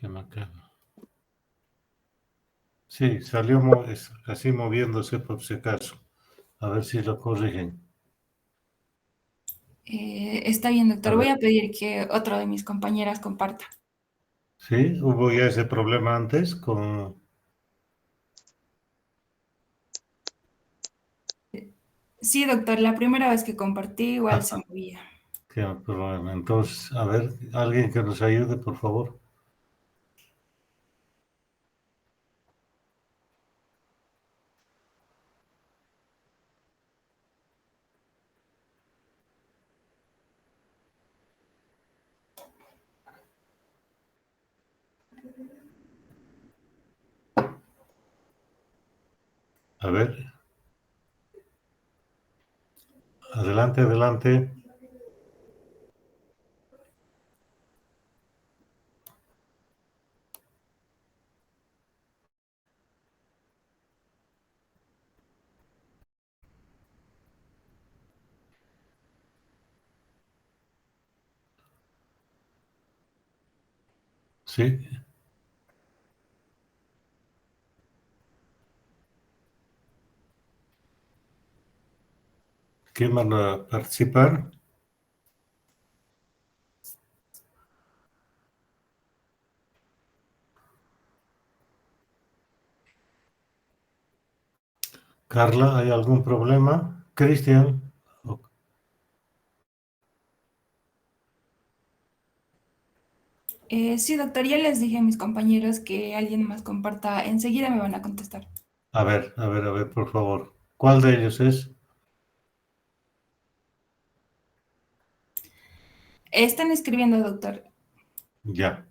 Que me acaba. Sí, salió así moviéndose por si acaso. A ver si lo corrigen. Está bien, A doctor. Voy ver. a pedir que otro de mis compañeras comparta. Sí, hubo ya ese problema antes con... Sí, doctor, la primera vez que compartí igual se Ajá, movía. qué problema. Entonces, a ver, alguien que nos ayude, por favor. A ver, adelante, adelante. Sí. ¿Quién van a participar? Carla, ¿hay algún problema? Cristian. Sí, doctor, ya les dije a mis compañeros que alguien más comparta. Enseguida me van a contestar. A ver, a ver, a ver, por favor. ¿Cuál de ellos es? Están escribiendo, doctor. Ya.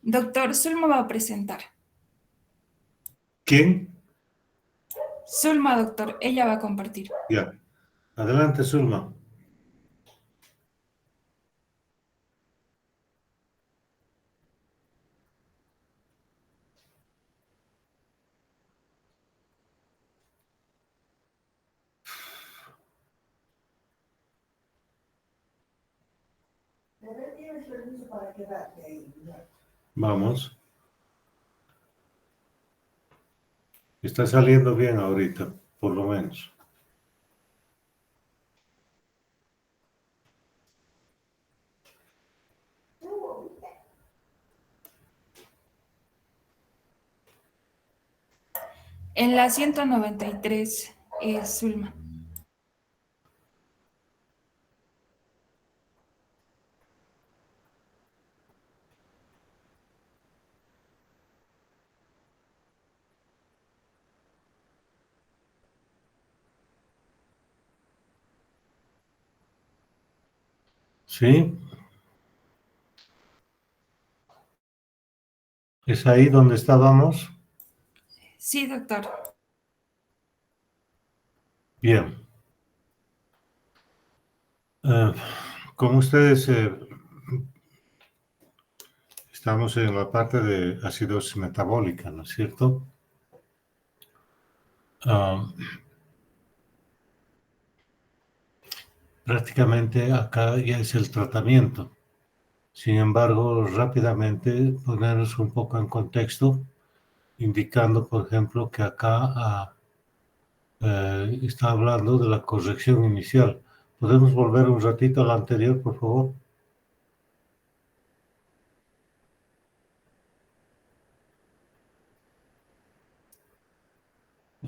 Doctor, Zulma va a presentar. ¿Quién? Zulma, doctor, ella va a compartir. Ya. Adelante, Zulma. Vamos. Está saliendo bien ahorita, por lo menos. En la 193 es Zulma. ¿Sí? ¿Es ahí donde estábamos? Sí, doctor. Bien. Como ustedes estamos en la parte de acidosis metabólica, ¿no es cierto? Ah, prácticamente acá ya es el tratamiento. Sin embargo, rápidamente ponernos un poco en contexto, indicando, por ejemplo, que acá está hablando de la corrección inicial. ¿Podemos volver un ratito a la anterior, por favor?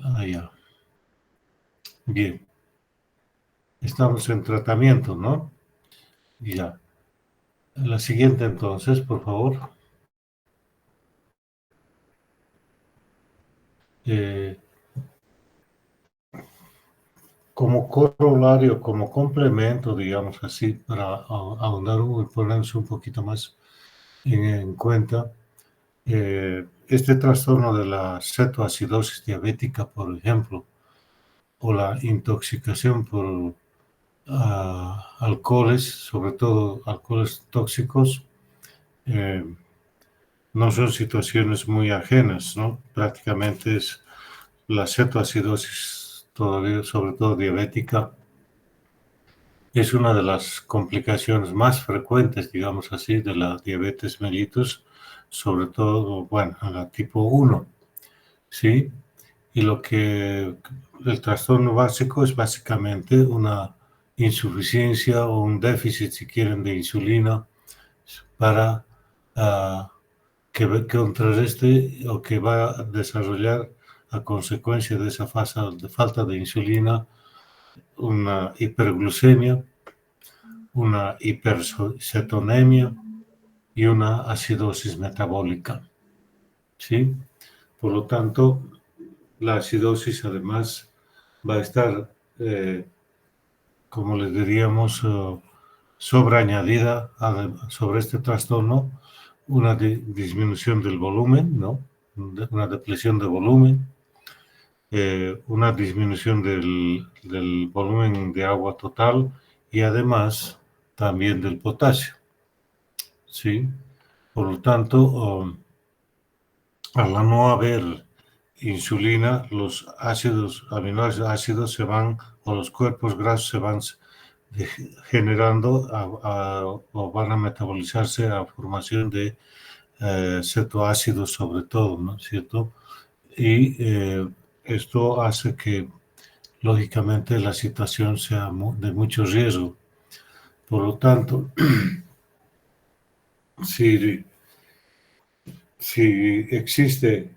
Ah, ya. Bien. Estamos en tratamiento, ¿no? Ya. La siguiente entonces, por favor. Eh, como corolario, como complemento, digamos así, para ahondar y ponernos un poquito más en cuenta, este trastorno de la cetoacidosis diabética, por ejemplo, o la intoxicación por alcoholes, sobre todo alcoholes tóxicos, eh, no son situaciones muy ajenas, ¿no? Prácticamente es la cetoacidosis, todavía, sobre todo diabética, Es una de las complicaciones más frecuentes, digamos así, de la diabetes mellitus, sobre todo, bueno, a la tipo 1, ¿sí? Y el trastorno básico es básicamente una insuficiencia o un déficit, si quieren, de insulina para que contrarreste o que va a desarrollar a consecuencia de esa falta de insulina una hiperglucemia, una hipercetonemia y una acidosis metabólica, ¿sí? Por lo tanto, la acidosis además va a estar, como les diríamos, sobreañadida sobre este trastorno, una disminución del volumen, ¿no? Una depresión de volumen, una disminución del volumen de agua total y además también del potasio, ¿sí? Por lo tanto, al no haber insulina, los aminoácidos se van, o los cuerpos grasos se van generando o van a metabolizarse a formación de cetoácidos sobre todo, ¿no es cierto? Y esto hace que, lógicamente, la situación sea de mucho riesgo. Por lo tanto, si, si existe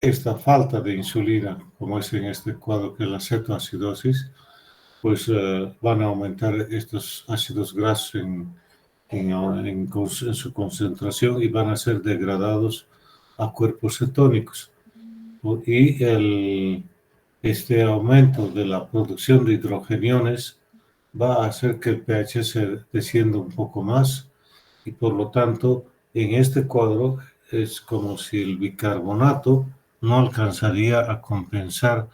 esta falta de insulina, como es en este cuadro que es la cetoacidosis, pues van a aumentar estos ácidos grasos en su concentración y van a ser degradados a cuerpos cetónicos. Y este aumento de la producción de hidrogeniones va a hacer que el pH se descienda un poco más y por lo tanto en este cuadro es como si el bicarbonato no alcanzaría a compensar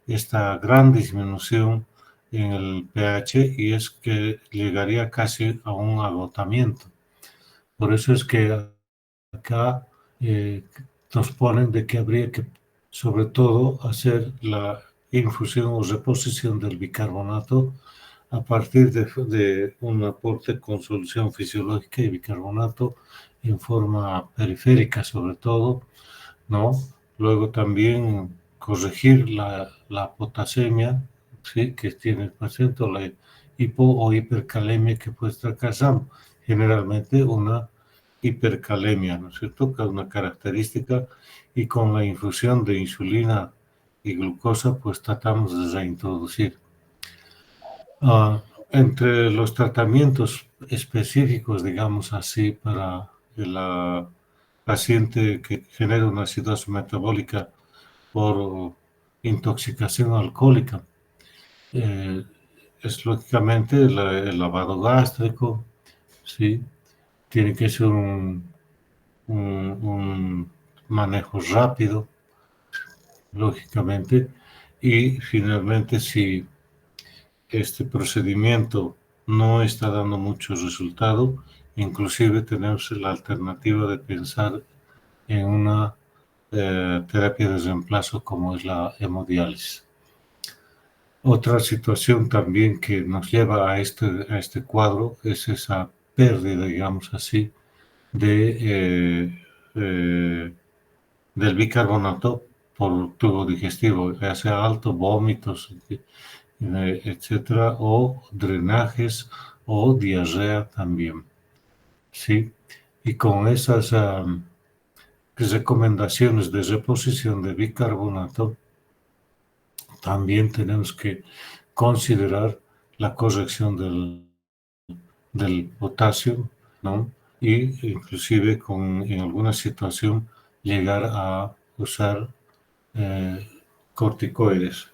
esta gran disminución en el pH y es que llegaría casi a un agotamiento. Por eso es que acá nos ponen de que habría que, sobre todo, hacer la infusión o reposición del bicarbonato a partir de un aporte con solución fisiológica y bicarbonato en forma periférica, sobre todo, ¿no? Luego también corregir la potasemia, ¿sí? Que tiene el paciente, o la hipo o hipercalemia que puede estar causando. Generalmente una hipercalemia, ¿no es cierto? Que es una característica y con la infusión de insulina y glucosa, pues tratamos de reintroducir. Entre los tratamientos específicos, digamos así, para la paciente que genera una acidosis metabólica por intoxicación alcohólica, es lógicamente el lavado gástrico, ¿sí? Tiene que ser un manejo rápido, lógicamente, y finalmente si este procedimiento no está dando mucho resultado, inclusive tenemos la alternativa de pensar en una terapia de reemplazo como es la hemodiálisis. Otra situación también que nos lleva a este cuadro es esa pérdida, digamos así, del bicarbonato por tubo digestivo, ya sea alto, vómitos, etcétera, o drenajes o diarrea también, ¿sí? Y con esas recomendaciones de reposición de bicarbonato, también tenemos que considerar la corrección del potasio, ¿no? Y inclusive en alguna situación llegar a usar corticoides.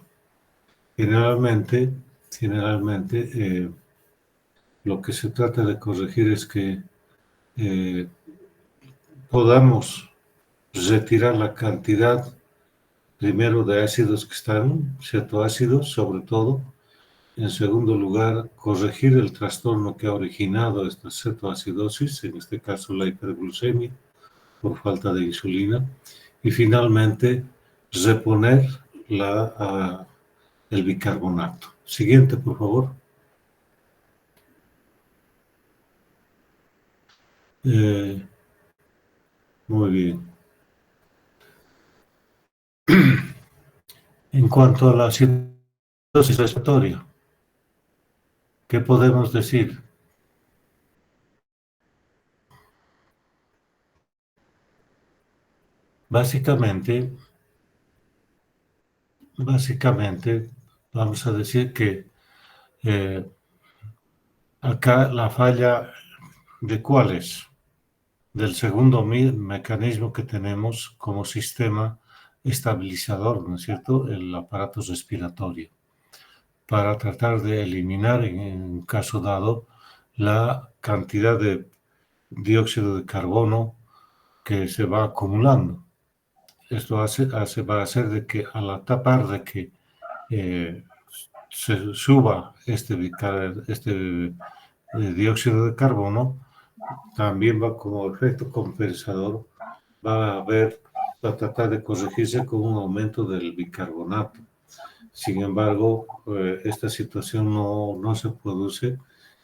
Generalmente lo que se trata de corregir es que podamos retirar la cantidad primero de ácidos que están, cetoácidos sobre todo. En segundo lugar, corregir el trastorno que ha originado esta cetoacidosis, en este caso la hiperglucemia por falta de insulina. Y finalmente, reponer el bicarbonato. Siguiente, por favor. Muy bien. En cuanto a la acidosis respiratoria, ¿qué podemos decir? Básicamente, vamos a decir que acá la falla de cuál es, del segundo mecanismo que tenemos como sistema estabilizador, ¿no es cierto?, el aparato respiratorio, para tratar de eliminar, en un caso dado, la cantidad de dióxido de carbono que se va acumulando. Esto va a hacer de que a la tapar de que se suba este dióxido de carbono, también va como efecto compensador, va a tratar de corregirse con un aumento del bicarbonato. Sin embargo, esta situación no se produce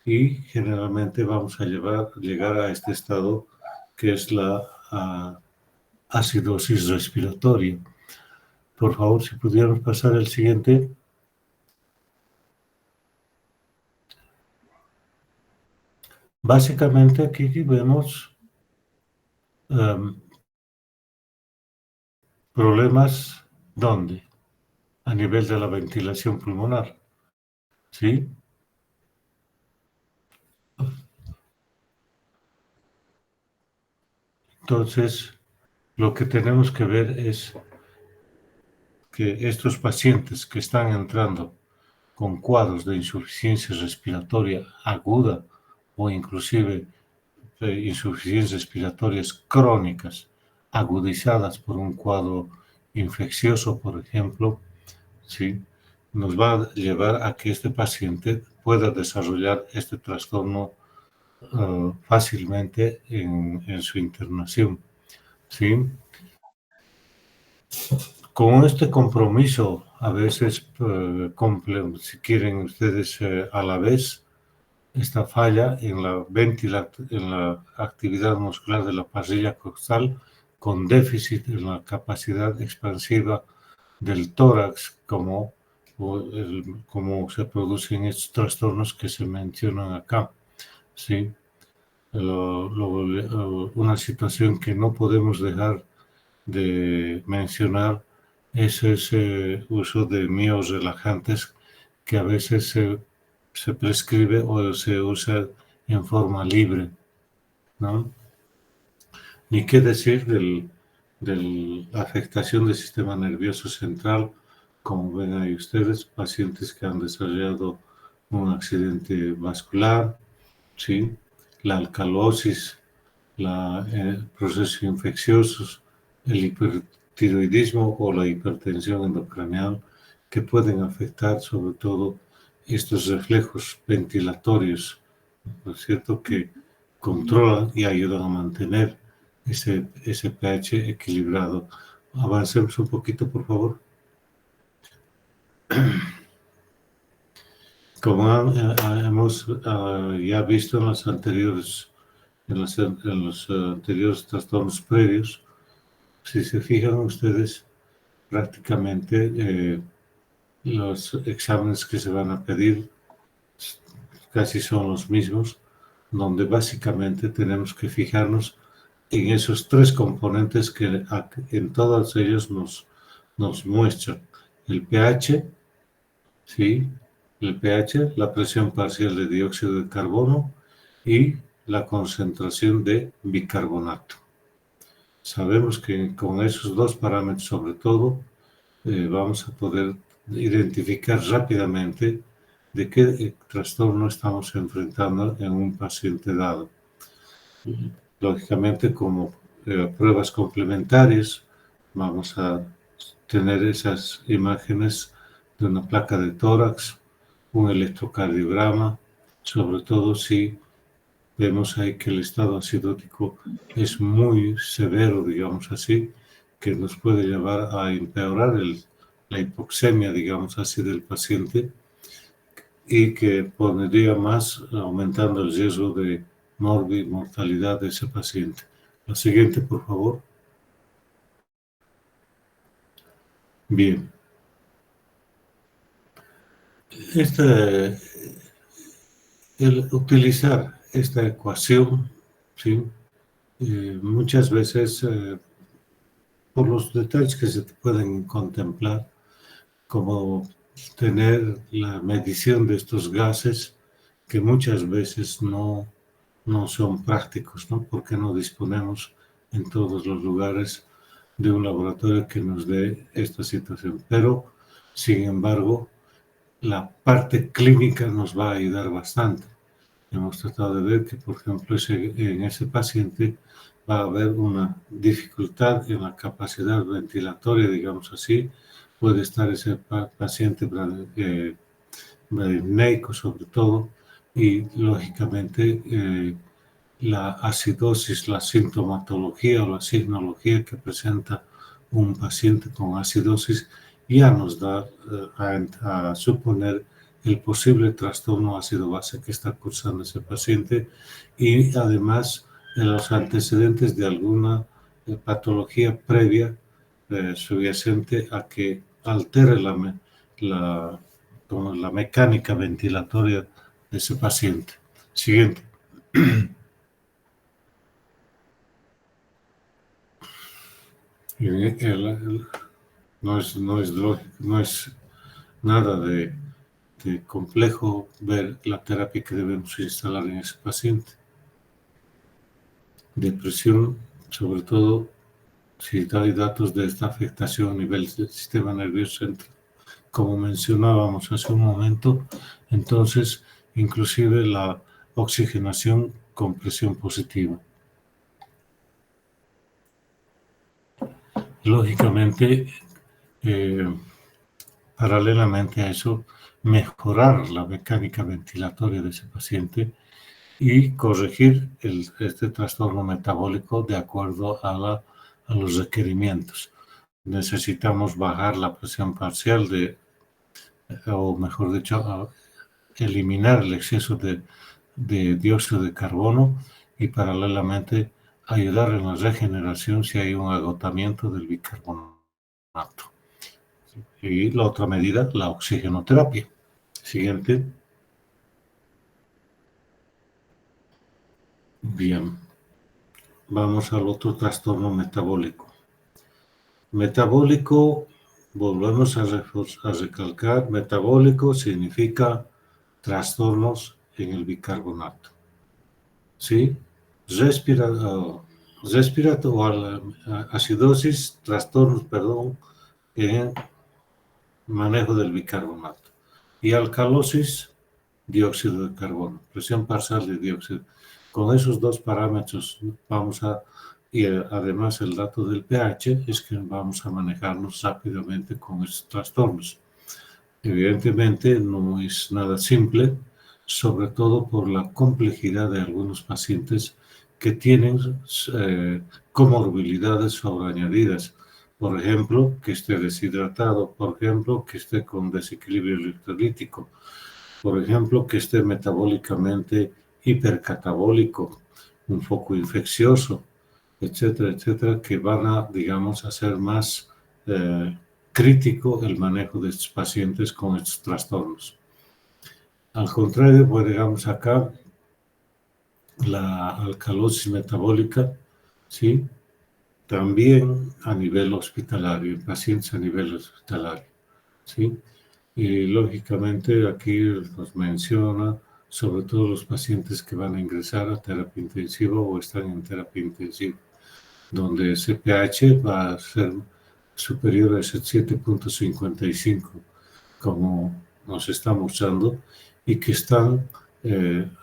y generalmente vamos a llegar a este estado que es la acidosis respiratoria. Por favor, si pudiéramos pasar el siguiente. Básicamente aquí vemos problemas, ¿dónde? A nivel de la ventilación pulmonar, ¿sí? Entonces, lo que tenemos que ver es que estos pacientes que están entrando con cuadros de insuficiencia respiratoria aguda o inclusive insuficiencias respiratorias crónicas agudizadas por un cuadro infeccioso, por ejemplo, ¿sí?, nos va a llevar a que este paciente pueda desarrollar este trastorno fácilmente en su internación, ¿sí? Con este compromiso, a veces, si quieren ustedes, a la vez, esta falla en la actividad muscular de la parrilla costal, con déficit en la capacidad expansiva del tórax, como se producen estos trastornos que se mencionan acá, ¿sí? Una situación que no podemos dejar de mencionar es ese uso de miorelajantes que a veces se prescribe o se usa en forma libre, ¿no? Ni qué decir de la afectación del sistema nervioso central, como ven ahí ustedes, pacientes que han desarrollado un accidente vascular, ¿sí?, la alcalosis, procesos infecciosos, el hipertiroidismo o la hipertensión endocraneal, que pueden afectar sobre todo estos reflejos ventilatorios, ¿no es cierto?, que controlan y ayudan a mantener ese pH equilibrado. Avancemos un poquito, por favor. Como hemos ya visto en los anteriores trastornos previos, si se fijan ustedes, prácticamente los exámenes que se van a pedir casi son los mismos, donde básicamente tenemos que fijarnos en esos tres componentes que en todos ellos nos muestran el pH, ¿sí?, el pH, la presión parcial de dióxido de carbono y la concentración de bicarbonato. Sabemos que con esos dos parámetros, sobre todo, vamos a poder identificar rápidamente de qué trastorno estamos enfrentando en un paciente dado. Lógicamente, como pruebas complementarias, vamos a tener esas imágenes de una placa de tórax, un electrocardiograma, sobre todo si vemos ahí que el estado acidótico es muy severo, digamos así, que nos puede llevar a empeorar la hipoxemia, digamos así, del paciente y que pondría más, aumentando el riesgo de mortalidad de ese paciente. La siguiente, por favor. Bien. El utilizar esta ecuación, ¿sí? Muchas veces, por los detalles que se pueden contemplar, como tener la medición de estos gases, que muchas veces no son prácticos, ¿no? Porque no disponemos en todos los lugares de un laboratorio que nos dé esta situación. Pero, sin embargo, la parte clínica nos va a ayudar bastante. Hemos tratado de ver que, por ejemplo, en ese paciente va a haber una dificultad en la capacidad ventilatoria, digamos así. Puede estar ese paciente bradypneico sobre todo, y lógicamente la acidosis, la sintomatología o la signología que presenta un paciente con acidosis ya nos da a suponer el posible trastorno ácido-base que está cursando ese paciente, y además los antecedentes de alguna patología previa subyacente a que altere la mecánica ventilatoria de ese paciente. Siguiente. No es nada de complejo ver la terapia que debemos instalar en ese paciente. Depresión, sobre todo si hay datos de esta afectación a nivel del sistema nervioso central, como mencionábamos hace un momento, entonces inclusive la oxigenación con presión positiva. Lógicamente, paralelamente a eso, mejorar la mecánica ventilatoria de ese paciente y corregir este trastorno metabólico de acuerdo a los requerimientos. Necesitamos bajar la presión parcial o mejor dicho, eliminar el exceso de dióxido de carbono y paralelamente ayudar en la regeneración si hay un agotamiento del bicarbonato. Y la otra medida, la oxigenoterapia. Siguiente. Bien. Vamos al otro trastorno metabólico. Metabólico, volvemos a recalcar, metabólico significa trastornos en el bicarbonato. ¿Sí? Acidosis, trastornos, perdón, en manejo del bicarbonato. Y alcalosis, dióxido de carbono, presión parcial de dióxido. Con esos dos parámetros y además el dato del pH, es que vamos a manejarnos rápidamente con estos trastornos. Evidentemente no es nada simple, sobre todo por la complejidad de algunos pacientes que tienen comorbilidades sobreañadidas. Por ejemplo, que esté deshidratado, por ejemplo, que esté con desequilibrio electrolítico, por ejemplo, que esté metabólicamente hipercatabólico, un foco infeccioso, etcétera, etcétera, que van a, digamos, hacer más crítico el manejo de estos pacientes con estos trastornos. Al contrario, pues digamos acá, la alcalosis metabólica, ¿sí? También a nivel hospitalario, en pacientes a nivel hospitalario, ¿sí? Y lógicamente aquí nos menciona sobre todo los pacientes que van a ingresar a terapia intensiva o están en terapia intensiva, donde ese pH va a ser superior a ese 7.55, como nos está mostrando, y que están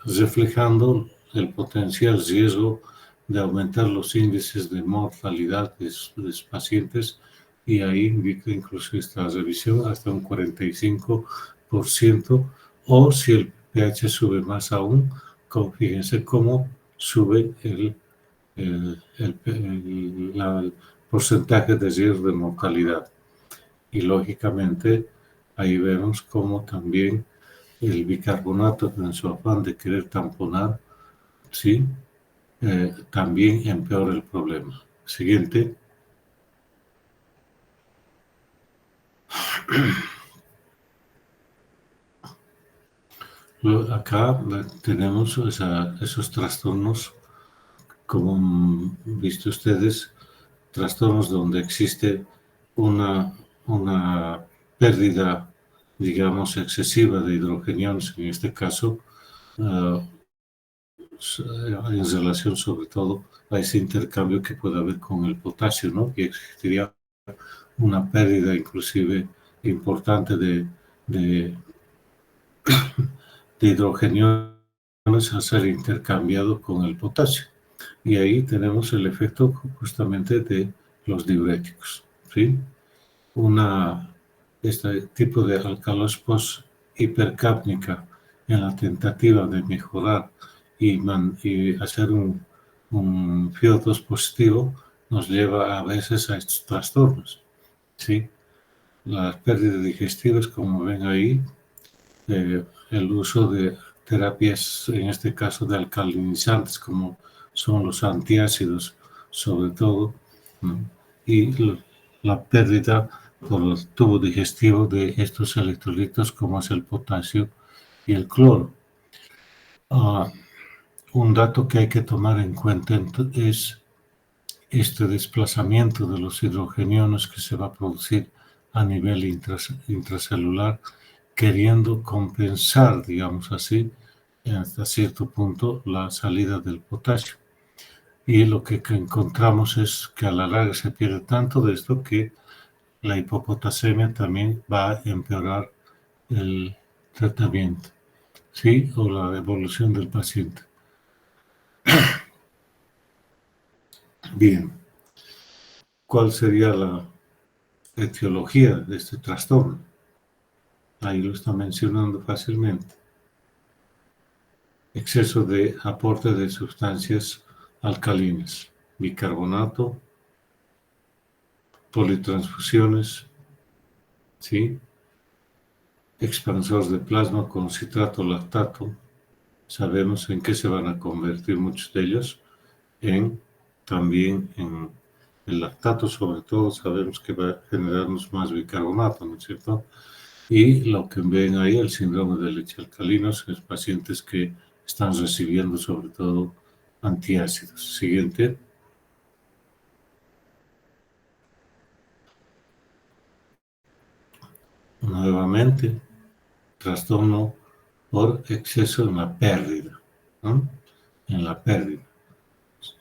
reflejando el potencial riesgo de aumentar los índices de mortalidad de los pacientes, y ahí indica incluso esta revisión hasta un 45%, o si el pH sube más aún, fíjense cómo sube el porcentaje de riesgo de mortalidad. Y lógicamente ahí vemos cómo también el bicarbonato, en su afán de querer tamponar ¿sí? También empeora el problema. Siguiente. Acá tenemos esos trastornos, como han visto ustedes, trastornos donde existe una pérdida, digamos, excesiva de hidrogeniones, en este caso, en relación sobre todo a ese intercambio que puede haber con el potasio, ¿no? Que existiría una pérdida inclusive importante de hidrogeniones a ser intercambiado con el potasio. Y ahí tenemos el efecto justamente de los diuréticos, ¿sí? Este tipo de alcalospos hipercápnica en la tentativa de mejorar y hacer un FiO2 positivo nos lleva a veces a estos trastornos, ¿sí? Las pérdidas digestivas, como ven ahí, el uso de terapias, en este caso de alcalinizantes, como son los antiácidos, sobre todo, ¿no? Y la pérdida por el tubo digestivo de estos electrolitos, como es el potasio y el cloro. Un dato que hay que tomar en cuenta es este desplazamiento de los hidrogeniones que se va a producir a nivel intracelular, queriendo compensar, digamos así, hasta cierto punto, la salida del potasio. Y lo que encontramos es que a la larga se pierde tanto de esto que la hipopotasemia también va a empeorar el tratamiento, ¿sí? O la evolución del paciente. Bien, ¿cuál sería la etiología de este trastorno? Ahí lo está mencionando fácilmente. Exceso de aporte de sustancias alcalinas, bicarbonato, politransfusiones, ¿sí? Expansor de plasma con citrato lactato. Sabemos en qué se van a convertir muchos de ellos, también en el lactato, sobre todo, sabemos que va a generarnos más bicarbonato, ¿no es cierto? Y lo que ven ahí, el síndrome de leche alcalina, son los pacientes que están recibiendo sobre todo antiácidos. Siguiente. Nuevamente, trastorno por exceso en la pérdida, ¿no? En la pérdida,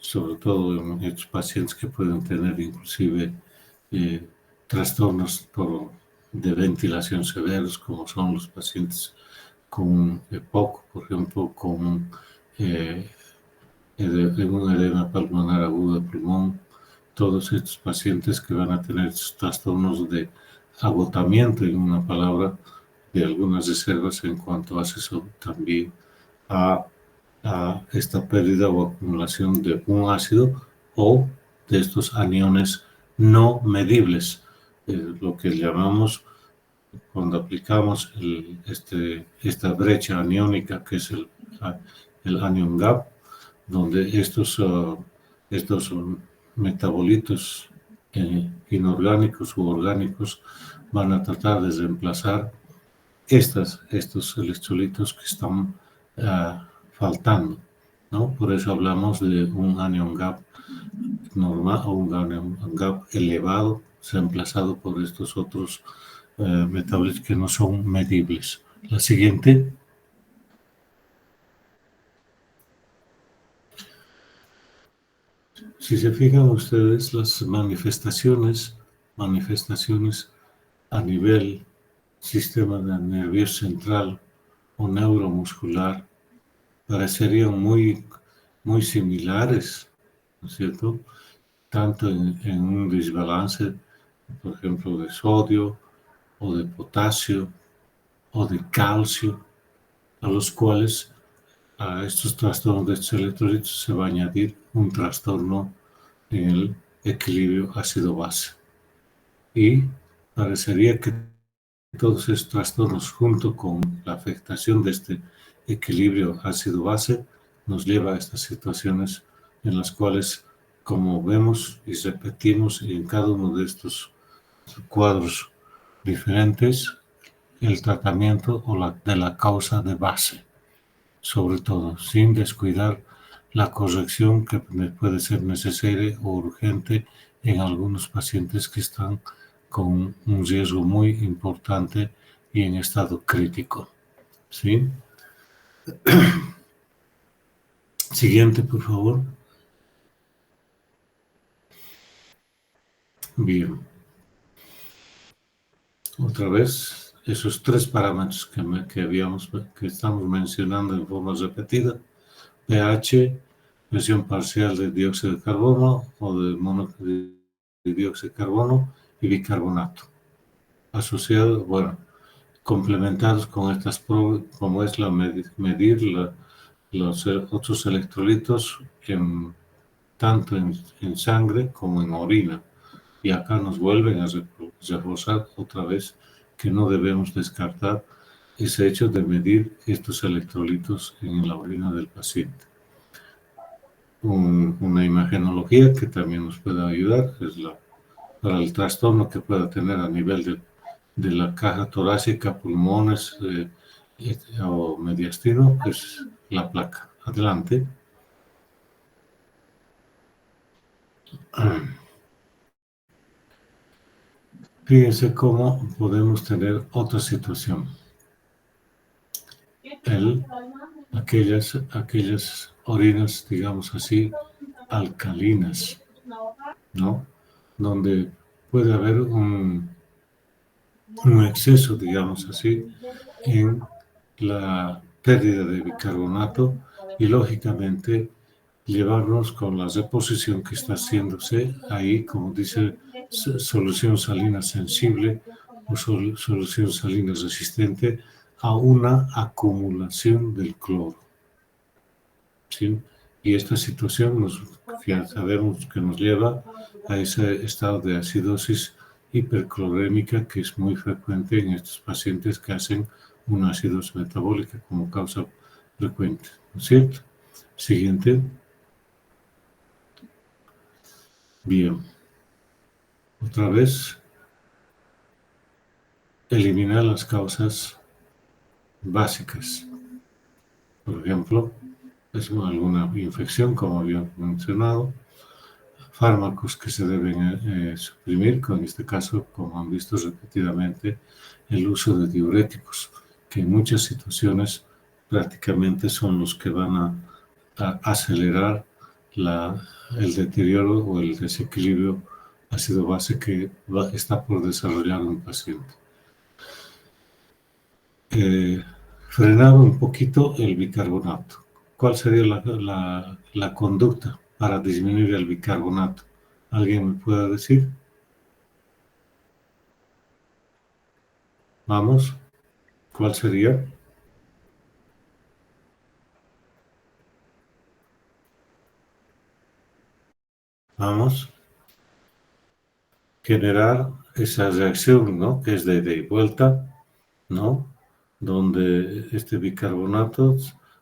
sobre todo en estos pacientes que pueden tener inclusive trastornos de ventilación severos, como son los pacientes con EPOC, por ejemplo, con un edema pulmonar agudo de pulmón, todos estos pacientes que van a tener estos trastornos de agotamiento, en una palabra, de algunas reservas en cuanto hace eso también a esta pérdida o acumulación de un ácido o de estos aniones no medibles, lo que llamamos cuando aplicamos esta brecha aniónica que es el anion gap, donde estos metabolitos inorgánicos u orgánicos van a tratar de reemplazar estos electrolitos que están faltando, ¿no? Por eso hablamos de un anion gap normal o un anion gap elevado, reemplazado por estos otros metabolitos que no son medibles. La siguiente. Si se fijan ustedes, las manifestaciones a nivel sistema nervioso central o neuromuscular parecerían muy similares, ¿no es cierto? Tanto en un desbalance, por ejemplo, de sodio o de potasio o de calcio, a los cuales a estos trastornos de estos electrolitos se va a añadir un trastorno en el equilibrio ácido-base. Y parecería que todos estos trastornos, junto con la afectación de este equilibrio ácido-base, nos lleva a estas situaciones en las cuales, como vemos y repetimos en cada uno de estos cuadros diferentes, el tratamiento de la causa de base, sobre todo, sin descuidar la corrección que puede ser necesaria o urgente en algunos pacientes que están con un riesgo muy importante y en estado crítico. ¿Sí? Siguiente, por favor. Bien. Otra vez, esos tres parámetros que estamos mencionando en forma repetida: pH, presión parcial de dióxido de carbono o de dióxido de carbono y bicarbonato. Asociados, bueno, complementados con estas pruebas, como es medir los otros electrolitos tanto en sangre como en orina. Y acá nos vuelven a reforzar otra vez que no debemos descartar ese hecho de medir estos electrolitos en la orina del paciente. Una imagenología que también nos puede ayudar es para el trastorno que pueda tener a nivel de la caja torácica, pulmones o mediastino, es la placa. Adelante. Fíjense cómo podemos tener otra situación. Aquellas orinas, digamos así, alcalinas, ¿no? Donde puede haber un exceso, digamos así, en la pérdida de bicarbonato y, lógicamente, llevarnos con la reposición que está haciéndose ahí, como dice, solución salina sensible o solución salina resistente a una acumulación del cloro. ¿Sí? Y esta situación ya sabemos que nos lleva a ese estado de acidosis hiperclorémica que es muy frecuente en estos pacientes que hacen una acidosis metabólica como causa frecuente, ¿no es cierto? Siguiente. Bien. Otra vez, eliminar las causas básicas. Por ejemplo, es alguna infección, como había mencionado, fármacos que se deben suprimir, en este caso, como han visto repetidamente, el uso de diuréticos, que en muchas situaciones prácticamente son los que van a acelerar el deterioro o el desequilibrio ácido-base que está por desarrollar un paciente. Frenar un poquito el bicarbonato. ¿Cuál sería la conducta para disminuir el bicarbonato? ¿Alguien me puede decir? Vamos, ¿cuál sería? Vamos, generar esa reacción, ¿no? Que es de ida y vuelta, ¿no? Donde este bicarbonato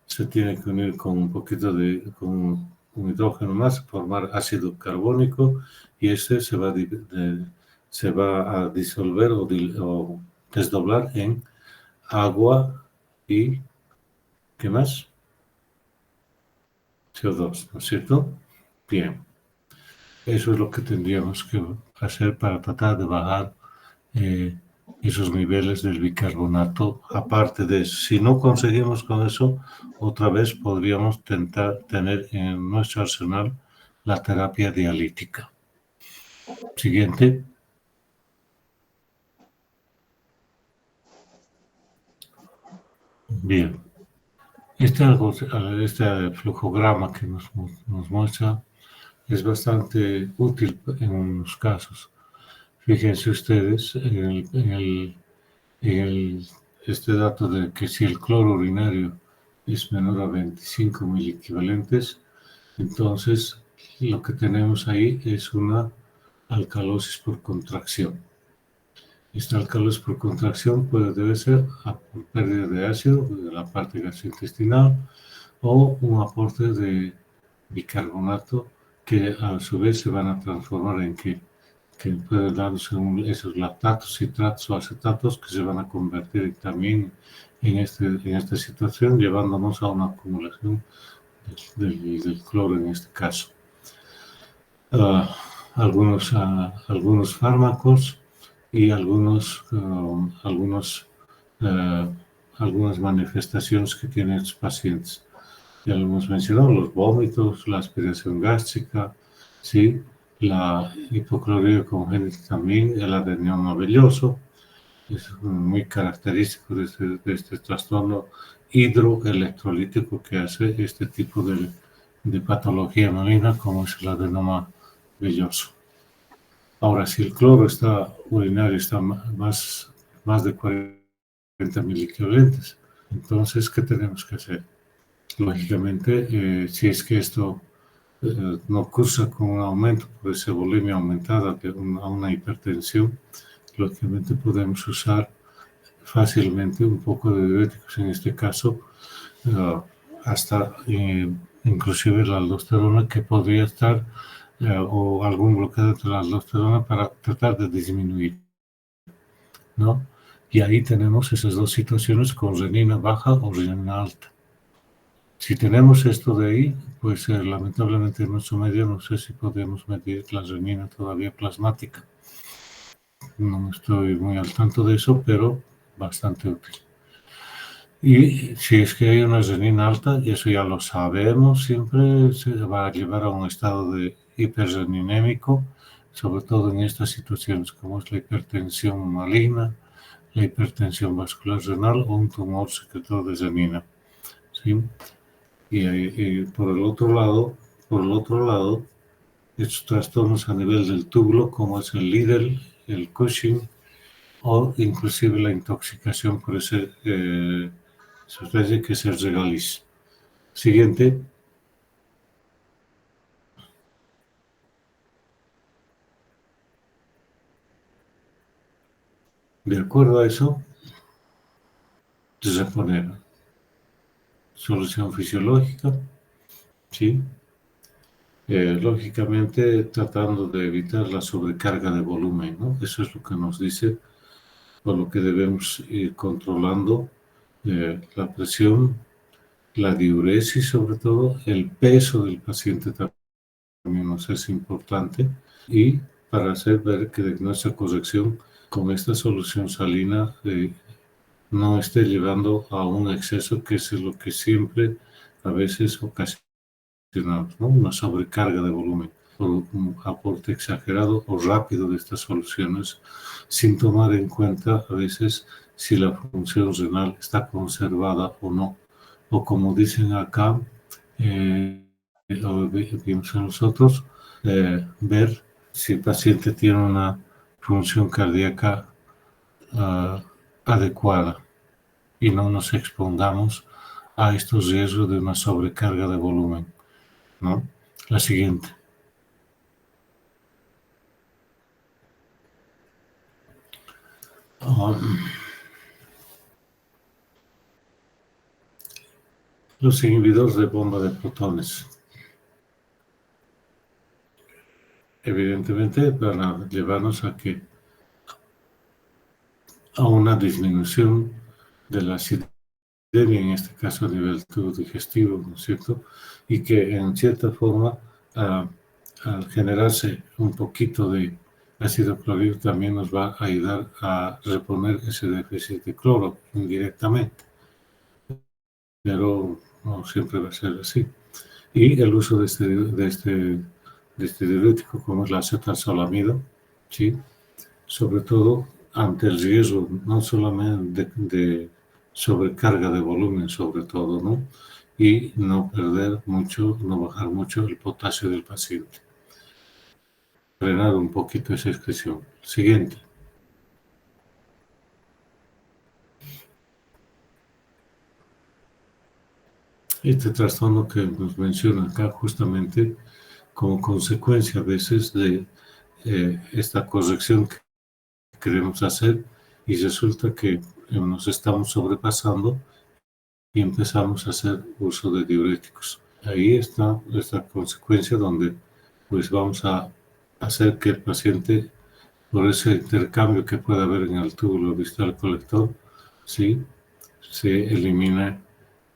se tiene que unir con un poquito con un hidrógeno más, formar ácido carbónico, y este se va a disolver o desdoblar en agua y, ¿qué más? CO2, ¿no es cierto? Bien, eso es lo que tendríamos que hacer para tratar de bajar esos niveles del bicarbonato. Aparte de eso, si no conseguimos con eso, otra vez podríamos tener en nuestro arsenal la terapia dialítica. Siguiente. Bien. Este flujograma que nos muestra es bastante útil en unos casos. Fíjense ustedes este dato de que si el cloro urinario es menor a 25 miliequivalentes, entonces lo que tenemos ahí es una alcalosis por contracción. Esta alcalosis por contracción debe ser por pérdida de ácido de la parte gastrointestinal, o un aporte de bicarbonato que a su vez se van a transformar en que pueden darse esos lactatos, citratos o acetatos que se van a convertir también en esta situación, llevándonos a una acumulación del cloro en este caso. Algunos fármacos y algunas manifestaciones que tienen estos pacientes. Ya lo hemos mencionado, los vómitos, la aspiración gástrica, ¿sí? La hipocloría congénita también, el adenoma velloso, es muy característico de este trastorno hidroelectrolítico que hace este tipo de patología maligna como es el adenoma velloso. Ahora, si el cloro urinario está más de 40 miliequivalentes, entonces, ¿qué tenemos que hacer? Lógicamente, si es que esto no cursa con un aumento por esa bulimia aumentada a una hipertensión, lógicamente podemos usar fácilmente un poco de diuréticos, en este caso, hasta inclusive la aldosterona, que podría estar, o algún bloqueo de la aldosterona para tratar de disminuir, ¿no? Y ahí tenemos esas dos situaciones con renina baja o renina alta. Si tenemos esto de ahí, pues lamentablemente en nuestro medio no sé si podemos medir la renina todavía plasmática. No estoy muy al tanto de eso, pero bastante útil. Y si es que hay una renina alta, y eso ya lo sabemos, siempre se va a llevar a un estado de hiperreninémico, sobre todo en estas situaciones como es la hipertensión maligna, la hipertensión vascular renal o un tumor secretor de renina, ¿sí? Y por el otro lado, estos trastornos a nivel del túbulo, como es el Liddle, el Cushing, o inclusive la intoxicación por esa sustancia que es el regaliz. Siguiente. De acuerdo a eso, reponer solución fisiológica, ¿sí? Lógicamente tratando de evitar la sobrecarga de volumen, ¿no? Eso es lo que nos dice, por lo que debemos ir controlando la presión, la diuresis sobre todo, el peso del paciente también nos es importante, y para hacer ver que nuestra corrección con esta solución salina no esté llevando a un exceso, que es lo que siempre a veces ocasionamos, ¿no? Una sobrecarga de volumen por un aporte exagerado o rápido de estas soluciones, sin tomar en cuenta a veces si la función renal está conservada o no. O como dicen acá, o vimos nosotros, ver si el paciente tiene una función cardíaca adecuada y no nos expongamos a estos riesgos de una sobrecarga de volumen, ¿no? La siguiente. Los inhibidores de bomba de protones. Evidentemente van a llevarnos a una disminución de la acidemia, en este caso a nivel tubo digestivo, ¿no es cierto? Y que en cierta forma, al generarse un poquito de ácido clorhídrico, también nos va a ayudar a reponer ese déficit de cloro indirectamente, pero no siempre va a ser así. Y el uso de este diurético, como es la acetalsolamido, ¿sí? Sobre todo ante el riesgo no solamente de sobrecarga de volumen, sobre todo, ¿no? Y no perder mucho, no bajar mucho el potasio del paciente. Frenar un poquito esa excreción. Siguiente. Este trastorno que nos menciona acá, justamente como consecuencia a veces de esta corrección que queremos hacer, y resulta que nos estamos sobrepasando y empezamos a hacer uso de diuréticos. Ahí está esta consecuencia donde pues vamos a hacer que el paciente, por ese intercambio que puede haber en el túbulo distal colector, ¿sí?, se elimina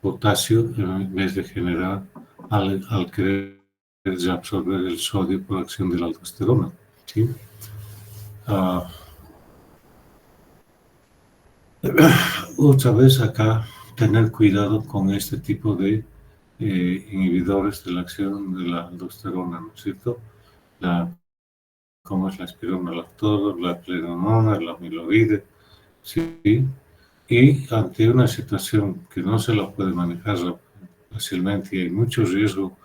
potasio en vez de generar al querer absorber el sodio por acción de la aldosterona, ¿sí? Otra vez acá, tener cuidado con este tipo de inhibidores de la acción de la aldosterona, ¿no es cierto? Como es la espironolactona, la pleronona, la amiloide, ¿sí? Y ante una situación que no se la puede manejar fácilmente y hay mucho riesgo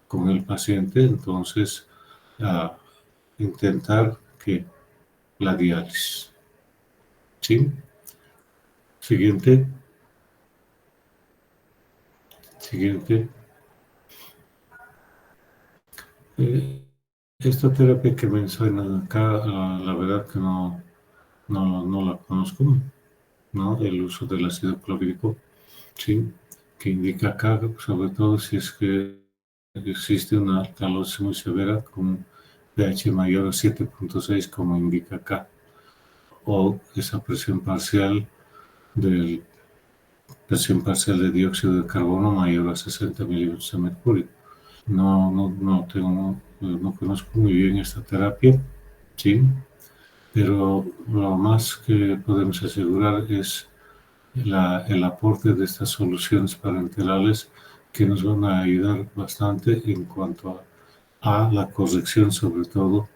con el paciente, entonces intentar que la diálisis. ¿Sí? Siguiente. Esta terapia que mencionan acá, la verdad que no la conozco, ¿no? El uso del ácido clorhídrico, ¿sí? Que indica acá, sobre todo si es que existe una alcalosis muy severa con pH mayor a 7.6, como indica acá, o esa presión parcial de dióxido de carbono mayor a 60 milímetros de mercurio. No conozco muy bien esta terapia, ¿sí? Pero lo más que podemos asegurar es el aporte de estas soluciones parenterales que nos van a ayudar bastante en cuanto a la corrección, sobre todo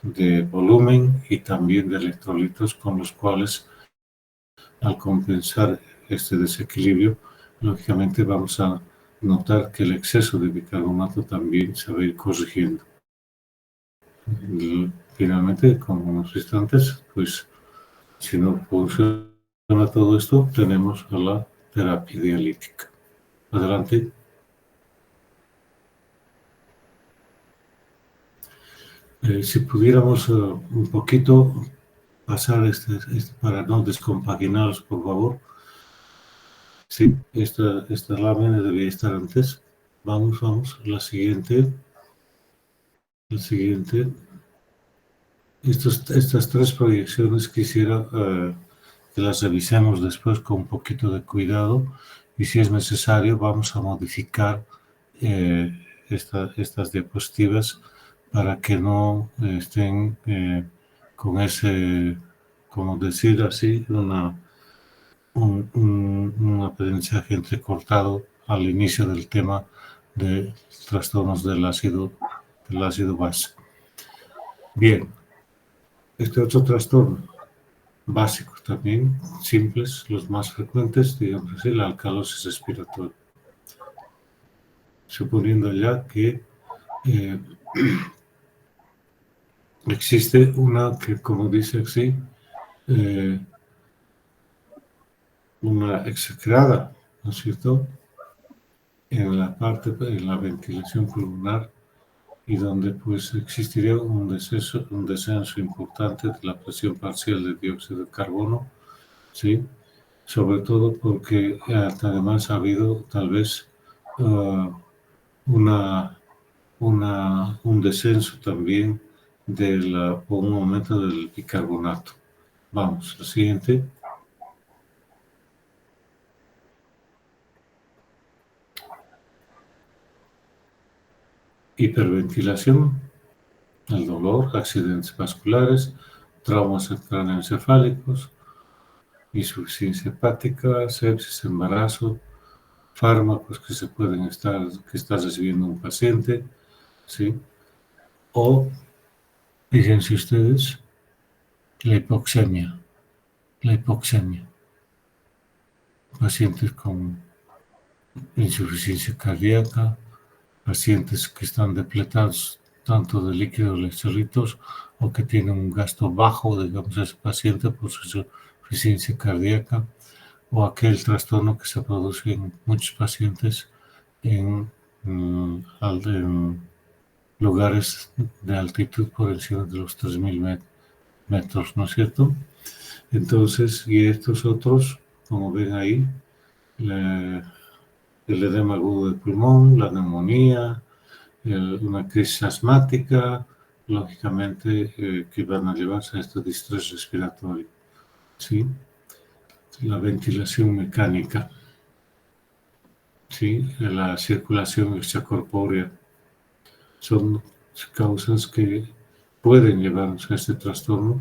de volumen y también de electrolitos, con los cuales, al compensar este desequilibrio, lógicamente vamos a notar que el exceso de bicarbonato también se va a ir corrigiendo. Y finalmente, como hemos visto antes, pues si no funciona todo esto, tenemos a la terapia dialítica. Adelante. Si pudiéramos un poquito pasar para no descompaginarlos, por favor. Sí, esta lámina debería estar antes. Vamos, la siguiente. Estas tres proyecciones quisiera que las revisemos después con un poquito de cuidado y si es necesario vamos a modificar estas diapositivas para que no estén con ese, como decir así, un aprendizaje entrecortado al inicio del tema de trastornos del ácido base. Bien, este otro trastorno básico también, simples, los más frecuentes, digamos así, la alcalosis respiratoria. Suponiendo ya que existe una que, como dice así, una execrada, ¿no es cierto?, en la ventilación pulmonar y donde pues existiría un descenso importante de la presión parcial de dióxido de carbono, ¿sí? Sobre todo porque además ha habido tal vez un descenso también o un aumento del bicarbonato. Vamos, la siguiente. Hiperventilación, el dolor, accidentes vasculares, traumas craneoencefálicos, insuficiencia hepática, sepsis, embarazo, fármacos que está recibiendo un paciente, ¿sí? O, fíjense ustedes, la hipoxemia. Pacientes con insuficiencia cardíaca, pacientes que están depletados tanto de líquidos electrolitos o que tienen un gasto bajo, digamos, ese paciente por su insuficiencia cardíaca, o aquel trastorno que se produce en muchos pacientes en lugares de altitud por encima de los 3.000 metros, ¿no es cierto? Entonces, y estos otros, como ven ahí, el edema agudo del pulmón, la neumonía, una crisis asmática, lógicamente que van a llevarse a este distrés respiratorio, ¿sí? La ventilación mecánica, ¿sí? La circulación extracorpórea, son causas que pueden llevarnos a este trastorno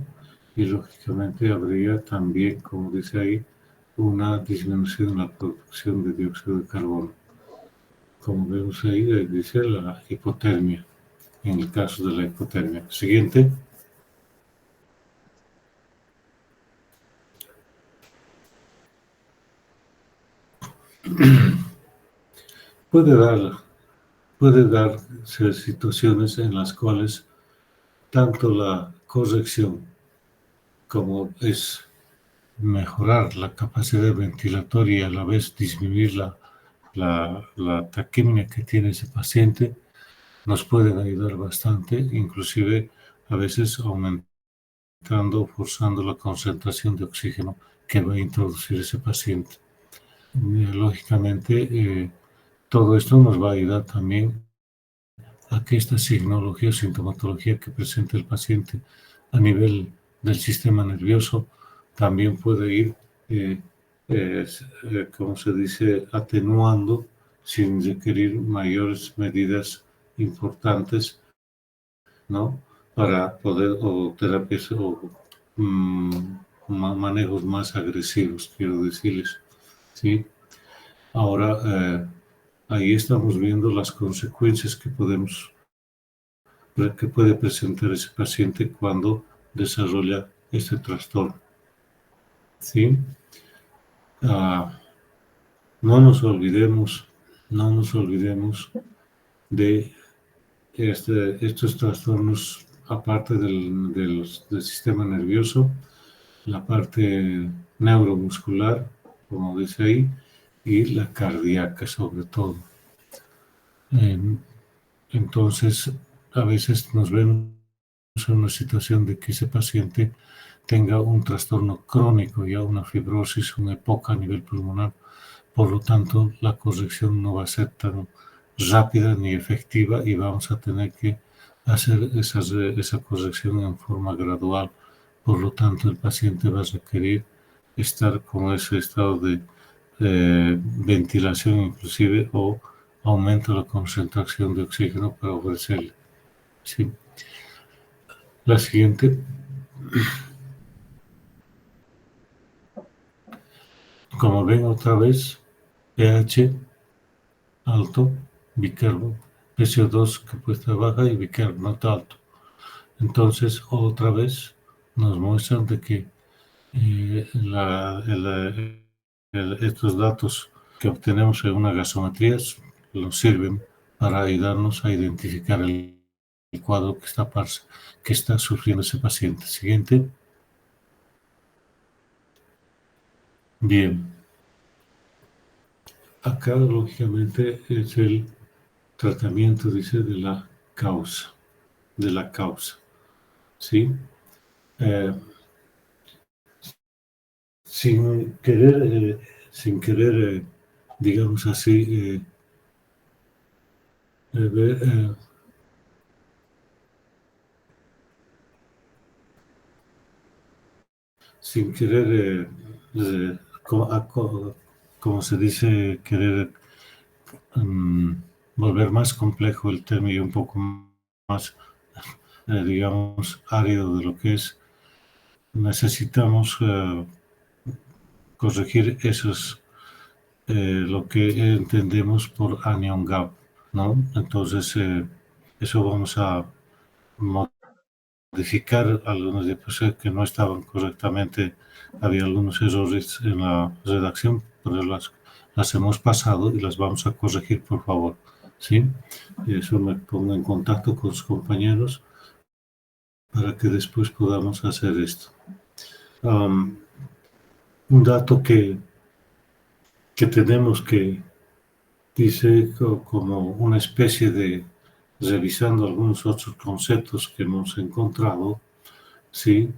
y lógicamente habría también, como dice ahí, una disminución en la producción de dióxido de carbono. Como vemos ahí, dice la hipotermia, en el caso de la hipotermia. Siguiente. Puede darse situaciones en las cuales tanto la corrección como es mejorar la capacidad ventilatoria y a la vez disminuir la taquimia que tiene ese paciente, nos pueden ayudar bastante, inclusive a veces aumentando, forzando la concentración de oxígeno que va a introducir ese paciente. Lógicamente, todo esto nos va a ayudar también a que esta signología o sintomatología que presenta el paciente a nivel del sistema nervioso también puede ir, como se dice, atenuando sin requerir mayores medidas importantes, ¿no? Para poder, o terapias o manejos más agresivos, quiero decirles, ¿sí? Ahora, ahí estamos viendo las consecuencias que puede presentar ese paciente cuando desarrolla este trastorno, ¿sí? No nos olvidemos de estos trastornos, aparte del sistema nervioso, la parte neuromuscular, como dice ahí, y la cardíaca sobre todo. Entonces, a veces nos vemos en una situación de que ese paciente tenga un trastorno crónico, ya una fibrosis, una EPOC a nivel pulmonar. Por lo tanto, la corrección no va a ser tan rápida ni efectiva y vamos a tener que hacer esa corrección en forma gradual. Por lo tanto, el paciente va a requerir estar con ese estado de ventilación inclusive o aumento la concentración de oxígeno para ofrecerle. ¿Sí? La siguiente. Como ven otra vez, pH alto, bicarbonato, PCO2 que puesta baja y bicarbonato alto. Entonces, otra vez nos muestran de que estos datos que obtenemos en una gasometría nos sirven para ayudarnos a identificar el cuadro que está sufriendo ese paciente. Siguiente. Bien. Acá, lógicamente, es el tratamiento, dice, de la causa, ¿sí? Sin querer, digamos así, ver, sin querer, como se dice, querer volver más complejo el tema y un poco más, digamos, árido de lo que es, necesitamos corregir lo que entendemos por anion gap, ¿no? Entonces, eso vamos a modificar algunas diapositivas que no estaban correctamente, había algunos errores en la redacción, pero las hemos pasado y las vamos a corregir, por favor, ¿sí? Y eso me pongo en contacto con los compañeros para que después podamos hacer esto. Un dato que tenemos que dice como una especie de, revisando algunos otros conceptos que hemos encontrado, ¿sí?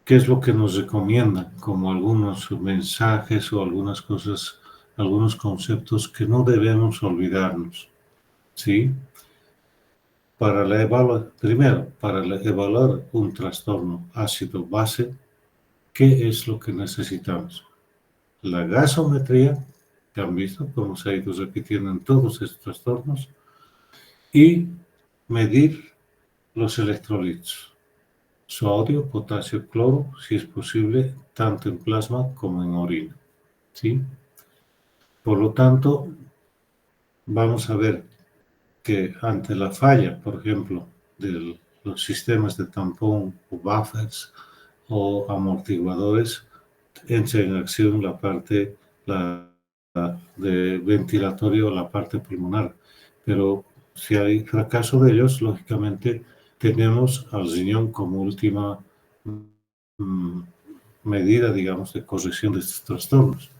¿qué es lo que nos recomienda? Como algunos mensajes o algunas cosas, algunos conceptos que no debemos olvidarnos, ¿sí? Primero, para evaluar un trastorno ácido-base, ¿qué es lo que necesitamos? La gasometría, que han visto cómo se ha ido repitiendo en todos estos trastornos, y medir los electrolitos, sodio, potasio, cloro, si es posible, tanto en plasma como en orina, ¿sí? Por lo tanto, vamos a ver que ante la falla, por ejemplo, de los sistemas de tampón o buffers o amortiguadores, entra en acción la parte de ventilatorio o la parte pulmonar. Pero si hay fracaso de ellos, lógicamente tenemos al riñón como última mm, medida, digamos, de corrección de estos trastornos.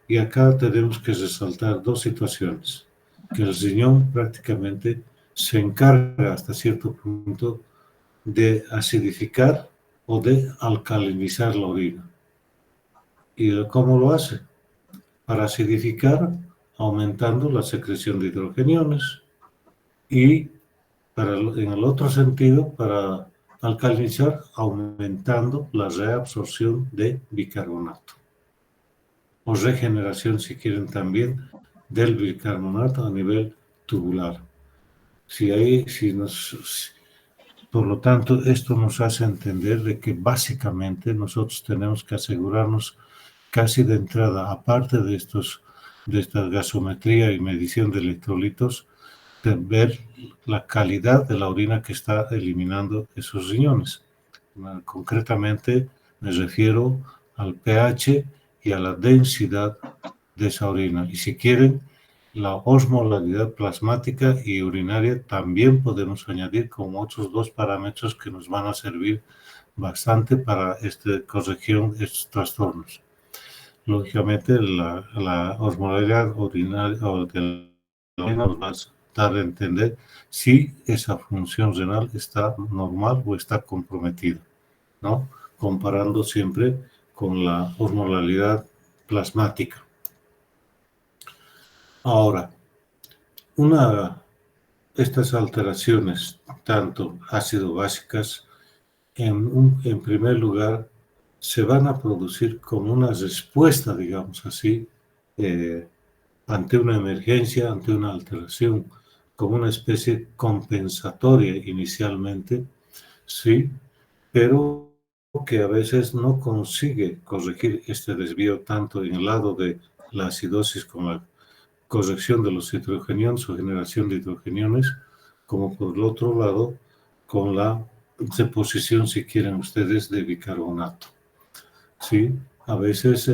Y acá tenemos que resaltar dos situaciones, que el riñón prácticamente se encarga hasta cierto punto de acidificar o de alcalinizar la orina. ¿Y cómo lo hace? Para acidificar, aumentando la secreción de hidrogeniones y en el otro sentido, para alcalinizar, aumentando la reabsorción de bicarbonato o regeneración, si quieren también, del bicarbonato a nivel tubular. Por lo tanto, esto nos hace entender de que básicamente nosotros tenemos que asegurarnos casi de entrada, aparte de esta gasometría y medición de electrolitos, de ver la calidad de la orina que está eliminando esos riñones. Concretamente, me refiero al pH y a la densidad de esa orina. Y si quieren, la osmolaridad plasmática y urinaria también podemos añadir como otros dos parámetros que nos van a servir bastante para esta corrección de estos trastornos. Lógicamente, la osmolaridad urinaria o de la orina nos va a dar a entender si esa función renal está normal o está comprometida, ¿no? Comparando siempre con la osmolaridad plasmática. Ahora, estas alteraciones, tanto ácido-básicas, en primer lugar, se van a producir como una respuesta, digamos así, ante una emergencia, ante una alteración, como una especie compensatoria inicialmente, sí, pero que a veces no consigue corregir este desvío tanto en el lado de la acidosis como la corrección de los hidrogeniones o generación de hidrogeniones, como por el otro lado con la deposición, si quieren ustedes, de bicarbonato. ¿Sí? A veces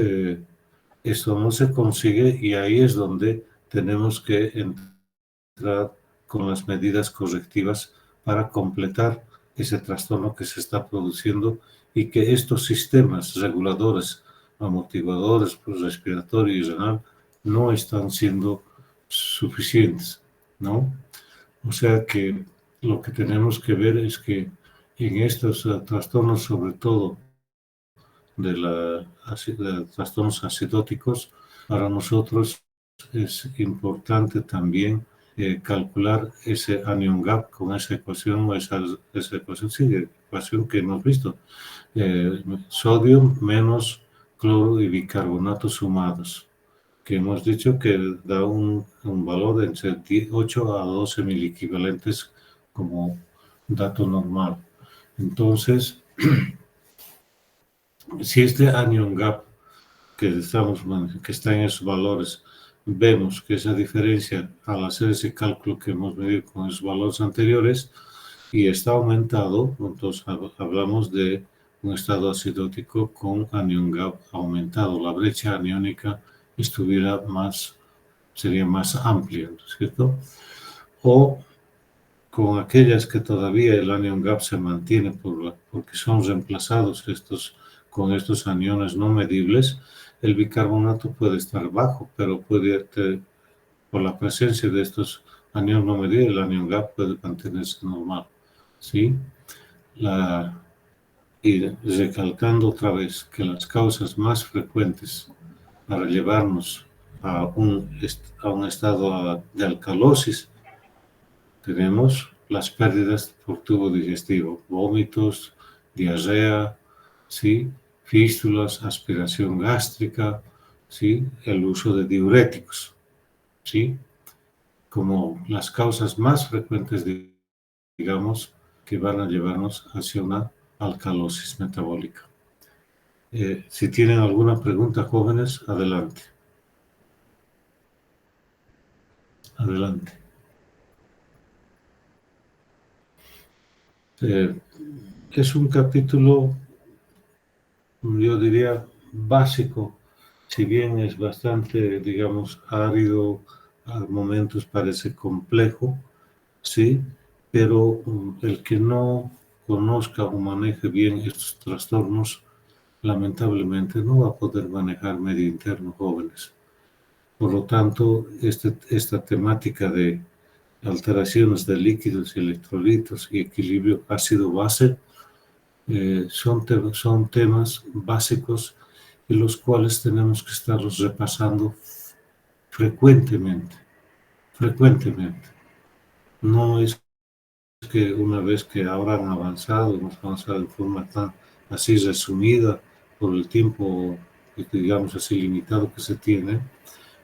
esto no se consigue y ahí es donde tenemos que entrar con las medidas correctivas para completar ese trastorno que se está produciendo y que estos sistemas reguladores, amortiguadores, respiratorio y renal, no están siendo suficientes, ¿no? O sea que lo que tenemos que ver es que en estos trastornos, sobre todo de trastornos acidóticos, para nosotros es importante también calcular ese anion gap con esa ecuación, esa ecuación, sí, ecuación que hemos visto. Sodio menos cloro y bicarbonato sumados, que hemos dicho que da un valor de entre 8 a 12 miliequivalentes como dato normal. Entonces, si este anion gap que está en esos valores, vemos que esa diferencia al hacer ese cálculo que hemos medido con esos valores anteriores y está aumentado, entonces hablamos de un estado acidótico con anion gap aumentado. La brecha aniónica sería más amplia, ¿no es cierto? O con aquellas que todavía el anion gap se mantiene porque son reemplazados con estos aniones no medibles, el bicarbonato puede estar bajo, pero por la presencia de estos aniones no medibles, el anion gap puede mantenerse normal, ¿sí? Y recalcando otra vez que las causas más frecuentes para llevarnos a un estado de alcalosis, tenemos las pérdidas por tubo digestivo, vómitos, diarrea, ¿sí? Fístulas, aspiración gástrica, ¿sí? El uso de diuréticos, ¿sí? Como las causas más frecuentes, digamos, que van a llevarnos hacia una alcalosis metabólica. Si tienen alguna pregunta, jóvenes, adelante. Adelante. Es un capítulo, yo diría, básico, si bien es bastante, digamos, árido, a momentos parece complejo, sí, pero el que no conozca o maneje bien estos trastornos, lamentablemente no va a poder manejar medio interno, jóvenes. Por lo tanto, esta temática de alteraciones de líquidos y electrolitos y equilibrio ácido-base son temas básicos y los cuales tenemos que estarlos repasando frecuentemente, frecuentemente. No es que una vez que ahora han avanzado, hemos avanzado de forma tan así resumida por el tiempo, digamos así, limitado que se tiene,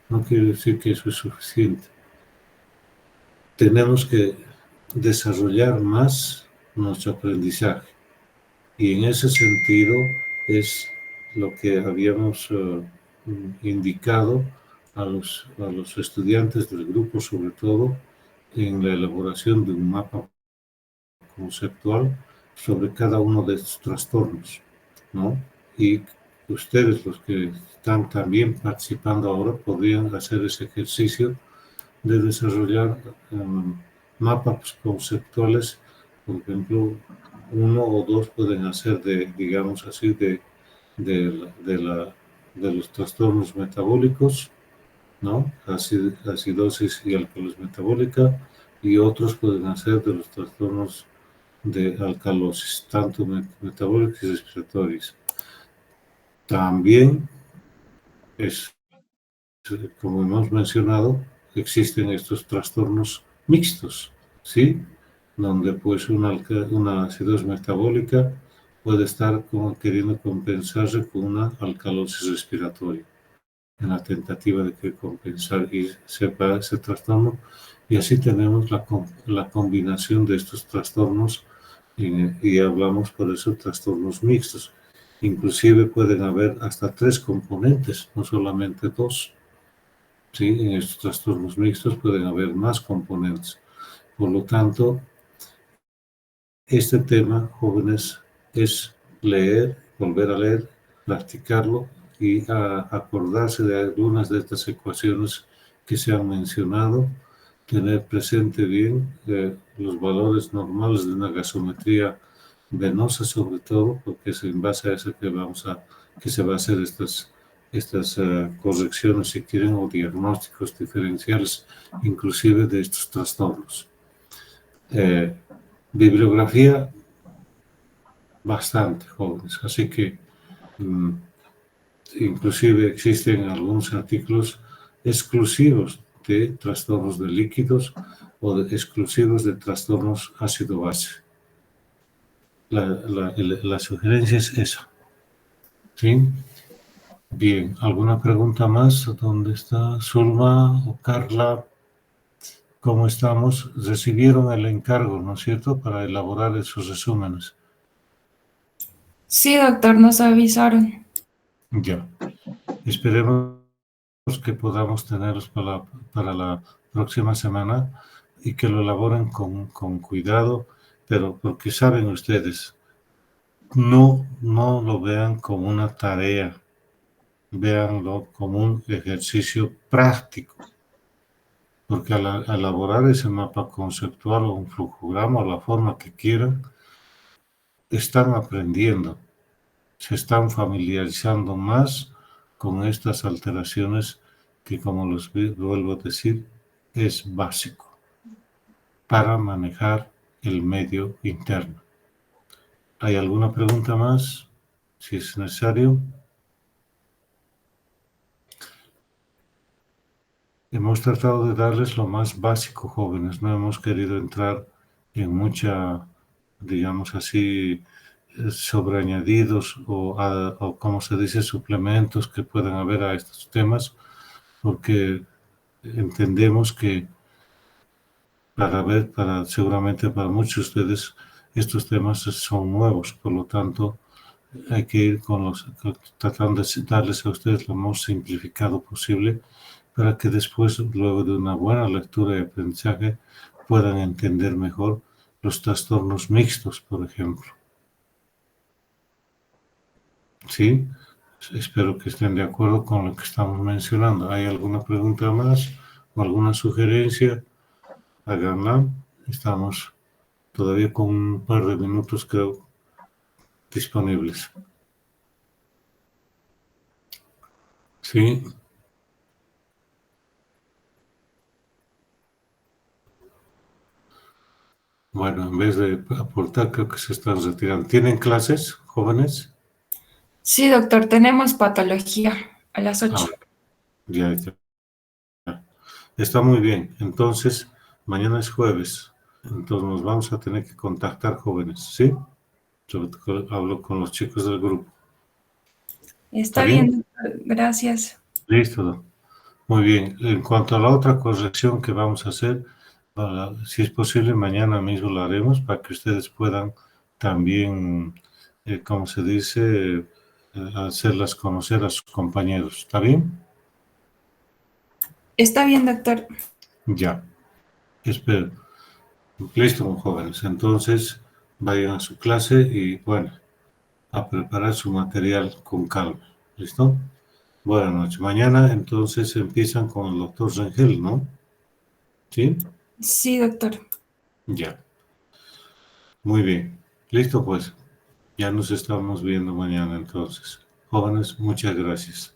no quiere decir que eso es suficiente. Tenemos que desarrollar más nuestro aprendizaje y en ese sentido es lo que habíamos indicado a los estudiantes del grupo, sobre todo en la elaboración de un mapa conceptual sobre cada uno de estos trastornos, ¿no? Y ustedes, los que están también participando ahora, podrían hacer ese ejercicio de desarrollar mapas conceptuales. Por ejemplo, uno o dos pueden hacer digamos así, de los trastornos metabólicos, ¿no? Acidosis y alcalosis metabólica, y otros pueden hacer de los trastornos de alcalosis, tanto metabólicos y respiratorios. También es, como hemos mencionado, existen estos trastornos mixtos, ¿sí? Donde pues una acidosis metabólica puede estar queriendo compensarse con una alcalosis respiratoria, en la tentativa de que compensar y separar ese trastorno. Y así tenemos la combinación de estos trastornos y hablamos por eso trastornos mixtos. Inclusive pueden haber hasta 3 componentes, no solamente 2. ¿Sí? En estos trastornos mixtos pueden haber más componentes. Por lo tanto, este tema, jóvenes, es leer, volver a leer, practicarlo y acordarse de algunas de estas ecuaciones que se han mencionado, tener presente bien los valores normales de una gasometría venosa, sobre todo, porque es en base a eso que se va a hacer estas correcciones, si quieren, o diagnósticos diferenciales, inclusive de estos trastornos. Bibliografía bastante, jóvenes, así que inclusive existen algunos artículos exclusivos de trastornos de líquidos o exclusivos de trastornos ácido-base. La sugerencia es esa. ¿Sí? Bien, ¿alguna pregunta más? ¿Dónde está Zulma o Carla? ¿Cómo estamos? Recibieron el encargo, ¿no es cierto?, para elaborar esos resúmenes. Sí, doctor, nos avisaron. Ya. Esperemos que podamos tenerlos para la próxima semana y que lo elaboren con cuidado, pero porque saben ustedes, no lo vean como una tarea, véanlo como un ejercicio práctico, porque al elaborar ese mapa conceptual o un flujograma o la forma que quieran, están aprendiendo, se están familiarizando más con estas alteraciones que, como les vuelvo a decir, es básico para manejar el medio interno. ¿Hay alguna pregunta más? Si es necesario. Hemos tratado de darles lo más básico, jóvenes. No hemos querido entrar en mucha, digamos así, sobreañadidos o, como se dice, suplementos que puedan haber a estos temas, porque entendemos que seguramente para muchos de ustedes estos temas son nuevos, por lo tanto hay que ir tratando de darles a ustedes lo más simplificado posible para que después, luego de una buena lectura y aprendizaje, puedan entender mejor los trastornos mixtos, por ejemplo. ¿Sí? Espero que estén de acuerdo con lo que estamos mencionando. ¿Hay alguna pregunta más o alguna sugerencia? Háganla. Estamos todavía con un par de minutos, creo, disponibles. ¿Sí? Bueno, en vez de aportar, creo que se están retirando. ¿Tienen clases, jóvenes? Sí, doctor, tenemos patología a las Ah, 8. ya, ya. Está muy bien. Entonces, mañana es jueves. Entonces nos vamos a tener que contactar, jóvenes, ¿sí? Sobre todo hablo con los chicos del grupo. ¿Está Está bien? bien, doctor, gracias. Listo. Muy bien. En cuanto a la otra corrección que vamos a hacer, si es posible, mañana mismo lo haremos para que ustedes puedan también, como se dice, hacerlas conocer a sus compañeros. ¿Está bien? Está bien, doctor. Ya. Espero. Listo, jóvenes. Entonces, vayan a su clase y, bueno, a preparar su material con calma. ¿Listo? Buenas noches. Mañana, entonces, empiezan con el doctor Rangel, ¿no? ¿Sí? Sí, doctor. Ya. Muy bien. Listo, pues. Ya nos estamos viendo mañana, entonces. Jóvenes, muchas gracias.